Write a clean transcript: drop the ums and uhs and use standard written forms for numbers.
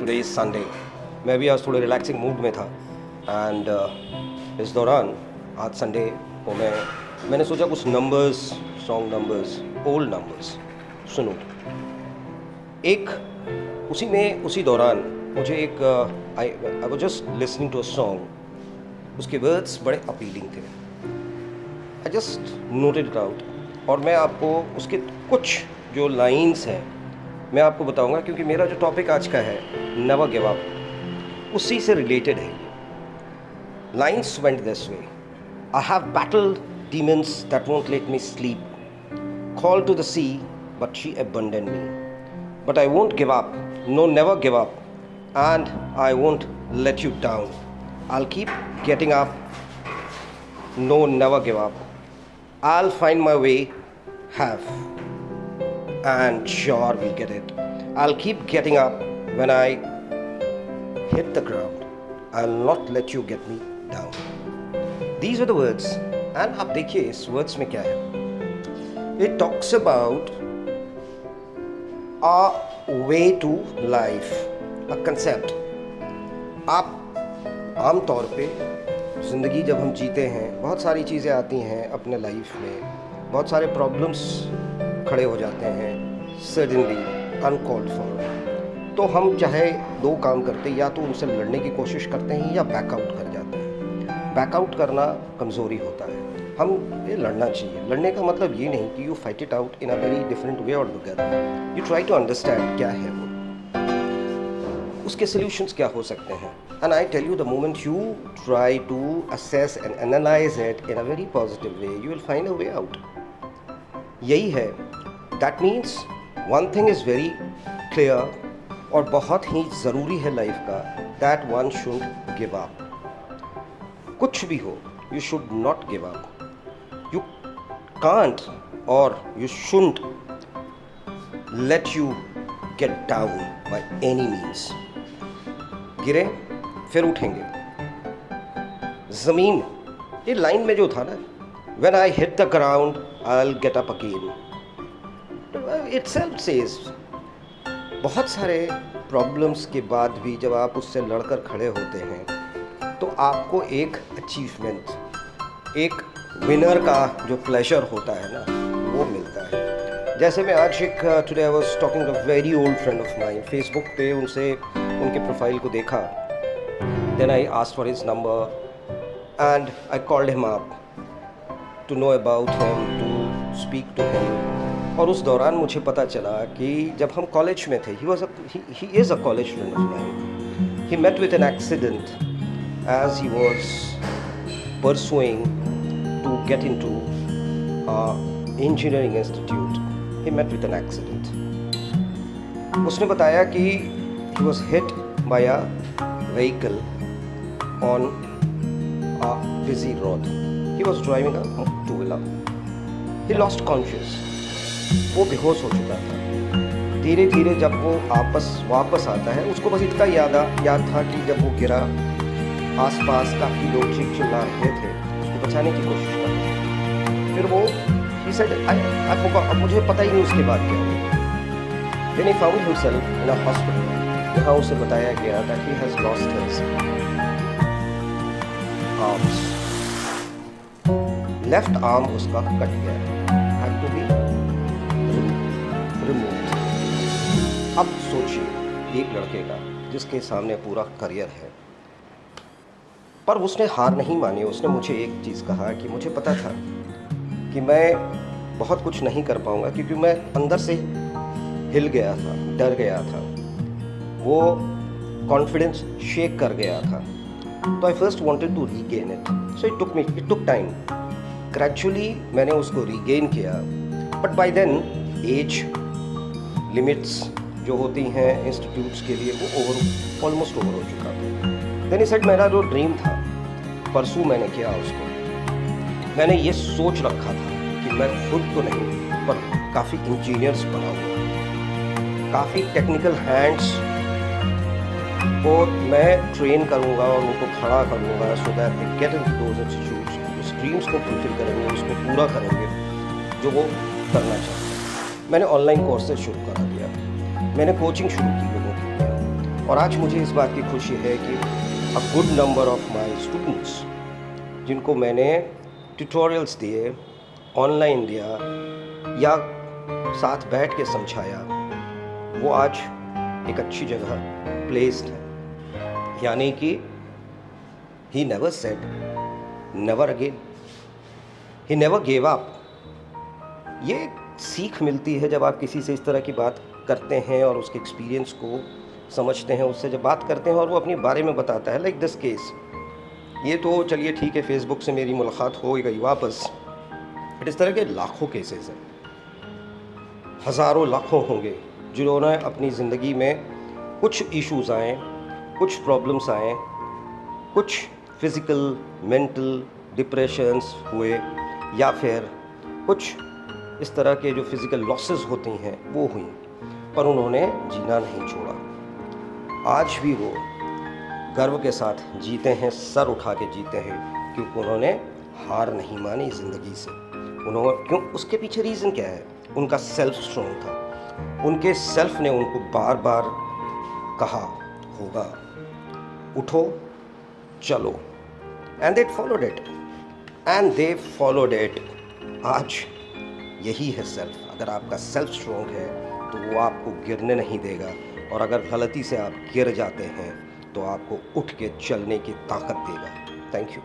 Today is Sunday. मैं भी आज थोड़े रिलैक्सिंग मूड में था एंड इस दौरान आज संडे को मैंने सोचा कुछ numbers, song numbers, old numbers सुनूं। उसी दौरान मुझे एक I was just listening to a song, उसके वर्ड्स बड़े अपीलिंग थे। I just noted it out और मैं आपको उसके कुछ जो लाइंस हैं मैं आपको बताऊंगा, क्योंकि मेरा जो टॉपिक आज का है नेवर गिव अप, उसी से रिलेटेड है ये। Lines went this way: I have battled demons that won't let me sleep, called to the sea but she abandoned me, but I won't give up, no, never give up, and I won't let you down. I'll keep getting up, no, never give up. I'll find my way, have, and sure we'll get it. I'll keep getting up when I hit the ground. I'll not let you get me down. These were the words. And आप देखिए इस words में क्या है। It talks about a way to life, a concept. आप आम तौर पे ज़िंदगी जब हम जीते हैं, बहुत सारी चीज़ें आती हैं अपने लाइफ में, बहुत सारे प्रॉब्लम्स खड़े हो जाते हैं सडनली, अनकॉल्ड फॉर। तो हम चाहे दो काम करते हैं, या तो उनसे लड़ने की कोशिश करते हैं या बैकआउट कर जाते हैं। बैकआउट करना कमज़ोरी होता है, हम ये लड़ना चाहिए। लड़ने का मतलब ये नहीं कि you fight it out in a very different way और together, you try to understand क्या है वो, उसके सॉल्यूशंस क्या हो सकते हैं। And I tell you, the moment you try to assess and analyse it in a very positive way, you will find a way out. यही है, that means one thing is very clear और बहुत ही ज़रूरी है life का, that one should give up. कुछ भी हो, you should not give up. You can't or you shouldn't let you get down by any means. गिरे फिर उठेंगे। ज़मीन, ये लाइन में जो था ना, when I hit the ground I'll get up again, itself says बहुत सारे प्रॉब्लम्स के बाद भी जब आप उससे लड़कर खड़े होते हैं तो आपको एक अचीवमेंट, एक विनर का जो प्लेजर होता है ना, वो मिलता है। जैसे मैं आज today I was talking to a very old friend of mine, Facebook पे उनके प्रोफाइल को देखा, then I asked for his number and I called him up to know about him, to speak to him. और उस दौरान मुझे पता चला कि जब हम कॉलेज में थे, he is a college friend of mine, he met with an accident as he was pursuing to get into engineering institute. He met with an accident. उसने बताया कि he was hit by a vehicle on a busy road. He was driving a two-wheeler. He lost conscious. वो बेहोश हो चुका था। धीरे धीरे जब वो वापस आता है, उसको बस इतना याद था कि जब वो गिरा, आसपास काफ़ी लोग चीख चिल्ला रहे थे, उसको बचाने की कोशिश कर रहे थे। फिर वो he said, I forgot, अब मुझे पता ही नहीं उसके बाद क्या हुआ। Then he found himself in a hospital. यहाँ उसे बताया गया that he has lost his arms. Left arm उसका कट गया, had to be removed. अब सोचिए एक लड़के का जिसके सामने पूरा करियर है, पर उसने हार नहीं मानी। उसने मुझे एक चीज़ कहा कि मुझे पता था कि मैं बहुत कुछ नहीं कर पाऊँगा, क्योंकि मैं अंदर से हिल गया था, डर गया था, वो कॉन्फिडेंस शेक कर गया था। तो I first wanted to regain it, so it took time. Gradually मैंने उसको रीगेन किया, but by then age limits जो होती हैं इंस्टीट्यूट्स के लिए, वो ऑलमोस्ट ओवर हो चुका था। देन ही सेड, मेरा जो ड्रीम था परसों मैंने किया उसको। मैंने ये सोच रखा था कि मैं खुद तो नहीं, पर काफ़ी इंजीनियर्स बनाऊंगा, काफ़ी टेक्निकल हैंड्स को मैं ट्रेन करूंगा और उनको खड़ा करूंगा, so that they get into those institutes, उस ड्रीम्स को फुलफिल करेंगे, उसको पूरा करेंगे जो वो करना चाहते हैं। मैंने ऑनलाइन कोर्सेज शुरू करा दिया, मैंने कोचिंग शुरू की लोगों की, और आज मुझे इस बात की खुशी है कि a good number of my students जिनको मैंने ट्यूटोरियल्स दिए, ऑनलाइन दिया या साथ बैठ के समझाया, वो आज एक अच्छी जगह प्लेस्ड है। यानी कि he never said never again, he never gave up. ये सीख मिलती है जब आप किसी से इस तरह की बात करते हैं और उसके एक्सपीरियंस को समझते हैं, उससे जब बात करते हैं और वो अपने बारे में बताता है। लाइक दिस केस, ये तो चलिए ठीक है, फेसबुक से मेरी मुलाकात हो गई वापस, बट इस तरह के लाखों केसेस हैं, हज़ारों लाखों होंगे जिन्होंने अपनी ज़िंदगी में कुछ इश्यूज़ आए, कुछ प्रॉब्लम्स आए, कुछ फिज़िकल मेंटल डिप्रेशंस हुए या फिर कुछ इस तरह के जो फिज़िकल लॉसेस होती हैं वो हुई, पर उन्होंने जीना नहीं छोड़ा। आज भी वो गर्व के साथ जीते हैं, सर उठा के जीते हैं, क्योंकि उन्होंने हार नहीं मानी ज़िंदगी से। क्यों? उसके पीछे रीज़न क्या है? उनका सेल्फ स्ट्रॉन्ग था। उनके सेल्फ ने उनको बार बार कहा होगा, उठो चलो, एंड दे फॉलोड इट। आज यही है सेल्फ। अगर आपका सेल्फ स्ट्रॉन्ग है तो वो आपको गिरने नहीं देगा, और अगर गलती से आप गिर जाते हैं तो आपको उठ के चलने की ताकत देगा। Thank you.